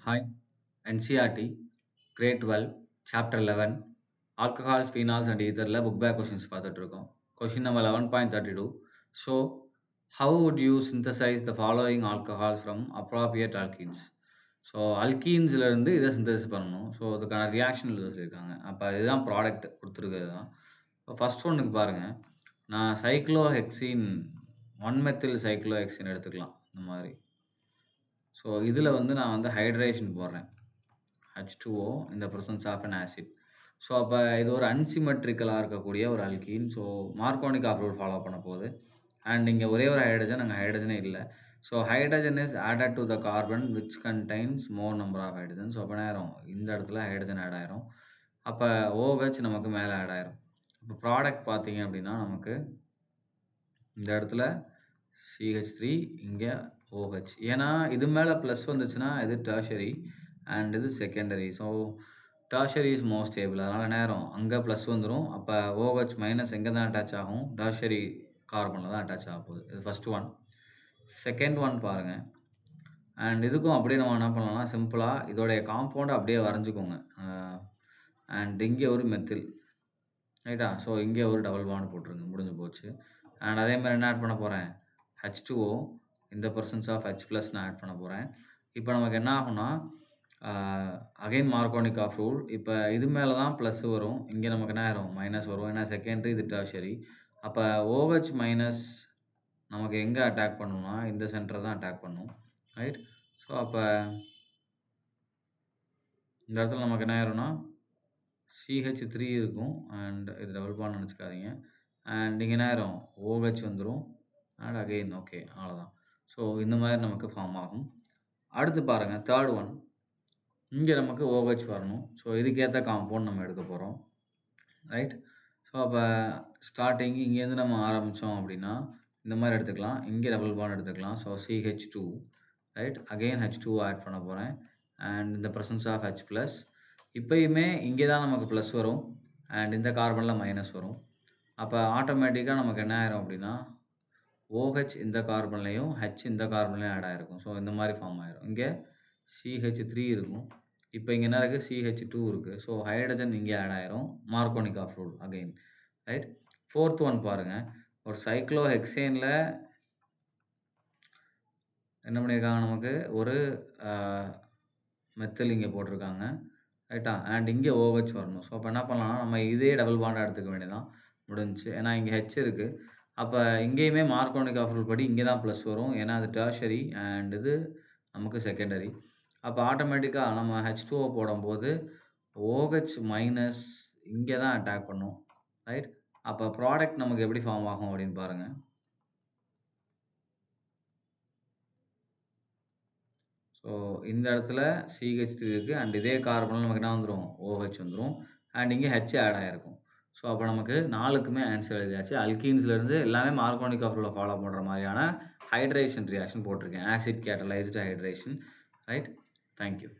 Hi, NCRT, Grade 12, Chapter 11, Alcohols, Phenols and Etherல book back questions பார்த்துட்டு இருக்கோம். Question number 11.32. So, how would you synthesize the following alcohols from appropriate alkenes? So அல்கீன்ஸ்ல இருந்து இதை synthesis பண்ணணும். So அதுக்கான reaction எழுத சொல்லியிருக்காங்க. அப்போ இதுதான் ப்ராடக்ட் கொடுத்துருக்கிறது தான். இப்போ ஃபர்ஸ்ட் ஒன்னுக்கு பாருங்க. நான் சைக்ளோஹெக்சின் 1 மெத்தில் சைக்ளோஹெக்சின் எடுத்துக்கலாம். இந்த மாதிரி. ஸோ இதில வந்து நான் வந்து ஹைட்ரேஷன் போடுறேன். H2O in the presence of an acid. So அப்ப இது ஒரு அன்சிமெட்ரிக்கலா இருக்கக்கூடிய ஒரு alkene. So Markovnikov of rule follow பண்ண போகுது. அண்ட் இங்க ஒரே ஒரு ஹைட்ரஜன், அங்க ஹைட்ரஜனே இல்ல. So hydrogen is added to the carbon which contains more number of hydrogen. So அப்ப என்ன ஆயிரும்? இந்த இடத்துல ஹைட்ரஜன் ஆட் ஆயிரும். அப்ப OH நமக்கு மேல ஆட் ஆயிரும். அப்ப ப்ராடக்ட் பார்த்தீங்க அப்படின்னா, நமக்கு இந்த இடத்துல CH3 இங்க OH. ஏன்னா இது மேல பிளஸ் வந்துச்சுன்னா இது டெர்ஷரி அண்ட் இது secondary. So tertiary is more stable. அதனால என்ன ஆயிரும்? அங்க பிளஸ் வந்துரும். அப்ப OH மைனஸ் எங்க தான் அட்டாச் ஆகும்? டெர்ஷரி கார்பன்ல தான் அட்டாச் ஆக போகுது. இது ஃபர்ஸ்ட் ஒன். செகண்ட் ஒன் பாருங்க. அண்ட் இதுக்கும் அப்படியே நம்ம என்ன பண்ணலாம்னா, சிம்பிளா இதோடைய காம்பவுண்ட அப்படியே வரைஞ்சுக்கோங்க. அண்ட் இங்க ஒரு மெத்தில். ரைட்டா? ஸோ இங்க ஒரு டபுள் பாண்ட் போட்டுருங்க. முடிஞ்சு போச்சு. அண்ட் அதே மாரி என்ன ஆட் பண்ண போறேன்? H2O இந்த பெர்சன்ஸ் ஆஃப் H+ நான் ஆட் பண்ண போறேன். இப்ப நமக்கு என்ன ஆகும்னா, அ அகைன் மார்க்கோனிக் ஆஃப் ரூல். இப்ப இது மேல தான் பிளஸ் வரும். இங்க நமக்கு என்ன ஆயிரும்? மைனஸ் வரும். ஏன்னா செகண்டரி, இது டெர்ஷரி. அப்ப OH மைனஸ் நமக்கு எங்க அட்டாக் பண்ணும்னா, இந்த சென்டர தான் அட்டாக் பண்ணும். ரைட்? ஸோ அப்ப இந்த இடத்துல நமக்கு என்ன ஆயிரும்னா, CH3 இருக்கும். அண்ட் இது டபுள் பாண்ட் நெனச்சுக்காதீங்க. அண்ட் இங்க என்ன ஆயிரும்? OH வந்துரும். And again okay. அவ்வளோதான். ஸோ இந்த மாரி நமக்கு ஃபார்ம் ஆகும். அடுத்து பாருங்க, தேர்ட் ஒன். இங்க நமக்கு OH வரணும். ஸோ இதுக்கேத்த காம்பவுண்ட் நம்ம எடுக்க போறோம். ரைட்? ஸோ அப்ப ஸ்டார்ட்டிங் இங்கேருந்து நம்ம ஆரம்பிச்சோம் அப்படின்னா, இந்த மாரி எடுத்துக்கலாம். இங்க டபுள் பாண்ட் எடுத்துக்கலாம். So CH2 right? Again H2O add பண்ண போறேன். அண்ட் இந்த பிரசன்ஸ் ஆஃப் H+. இப்பயுமே இங்க தான் நமக்கு பிளஸ் வரும். அண்ட் இந்த கார்பன்ல மைனஸ் வரும். அப்ப ஆட்டோமேட்டிக்கா நமக்கு என்ன ஆயிரும் அப்படின்னா, OH இந்த கார்பன்லயும், H இந்த கார்பன்லயும் ஆட் ஆயிருக்கும். ஸோ இந்த மாரி ஃபார்ம் ஆயிரும். இங்க CH3 இருக்கும். இப்ப இங்க என்ன இருக்கு? CH2 இருக்கு. ஸோ ஹைட்ரஜன் இங்க ஆட் ஆயிரும். Markovnikov of rule again. Right? Fourth one பாருங்க. ஒரு சைக்ளோஹெக்சேன்ல என்ன பண்ணியிருக்காங்க நமக்கு? ஒரு அ மெத்தில் இங்க போட்டிருக்காங்க. ரைட்டா? அண்ட் இங்க OH வரணும். ஸோ அப்ப என்ன பண்ணலாம்னா, நம்ம இதே டபுள் பாண்டா எடுத்துக்க வேண்டியதுதான். முடிஞ்சுச்சு. ஏன்னா இங்க H இருக்கு. அப்ப இங்கேயுமே மார்க்கோனிக் ஆஃப் ரூல் படி இங்க தான் பிளஸ் வரும். ஏன்னா அது டெர்ஷரி அண்ட் இது நமக்கு செகண்டரி. அப்ப ஆட்டோமேட்டிக்கா நம்ம H2O போடும்போது OH மைனஸ் இங்க தான் அட்டாக் பண்ணும். ரைட்? அப்ப ப்ராடக்ட் நமக்கு எப்படி ஃபார்ம் ஆகும் அப்படின்னு பாருங்க. ஸோ இந்த இடத்துல CH3 இருக்கு. அண்ட் இதே கார்பன்ல நமக்கு என்ன வந்துரும்? OH வந்துரும். அண்ட் இங்க H ஆட் ஆயிருக்கும். ஸோ அப்ப நமக்கு 4க்குமே ஆன்ஸர் எழுதியாச்சு. அல்கீன்ஸ்ல இருந்து எல்லாமே மார்க்கோனிக் ஆஃப் ரூல ஃபாலோ பண்ற மாரியான ஹைட்ரேஷன் ரியாக்ஷன் போட்டிருக்கேன். Acid catalysed hydration. Right? Thank you.